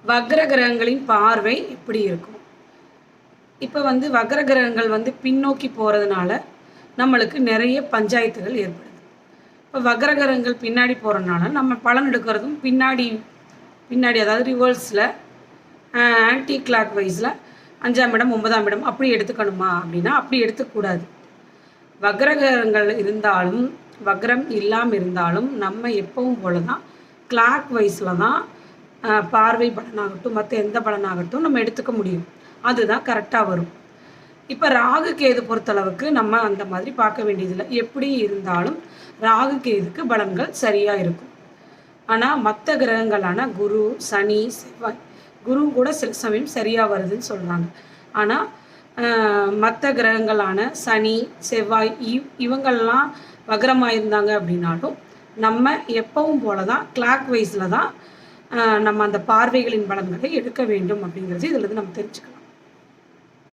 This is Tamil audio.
வக்ர கிரகங்களின் பார்வை எப்படி இருக்கும்? இப்போ வக்ர கிரகங்கள் பின்னோக்கி போகிறதுனால நம்மளுக்கு நிறைய பஞ்சாயத்துகள் ஏற்படுது. இப்போ வக்ர கிரகங்கள் பின்னாடி போகிறதுனால நம்ம பலன் எடுக்கிறதும் பின்னாடி பின்னாடி அதாவது ரிவர்ஸில் ஆன்டி கிளாக் வைஸில் 5ஆம் இடம் 9ஆம் இடம் அப்படி எடுத்துக்கணுமா அப்படின்னா அப்படி எடுத்துக்கூடாது. வக்ர கிரகங்கள் இருந்தாலும் வக்ரம் இல்லாமல் இருந்தாலும் நம்ம எப்பவும் போல தான் கிளாக் வைஸில் தான் பார்வை பலனாகட்டும் மற்ற எந்த பலனாகட்டும் நம்ம எடுத்துக்க முடியும். அதுதான் கரெக்டாக வரும். இப்போ ராகு கேது பொறுத்தளவுக்கு நம்ம அந்த மாதிரி பார்க்க வேண்டியதில்லை. எப்படி இருந்தாலும் ராகு கேதுக்கு பலன்கள் சரியாக இருக்கும். ஆனால் மற்ற கிரகங்களான குரு சனி செவ்வாய், குரு கூட சில சமயம் சரியாக வருதுன்னு சொல்கிறாங்க. ஆனால் மற்ற கிரகங்களான சனி செவ்வாய் இவங்கள்லாம் வக்ரமாக இருந்தாங்க அப்படின்னாலும் நம்ம எப்பவும் போல தான் கிளாக் வைஸில் தான் நம்ம அந்த பார்வைகளின் பலன்களை எடுக்க வேண்டும் அப்படிங்கிறது இதில் நம்ம தெரிஞ்சுக்கணும்.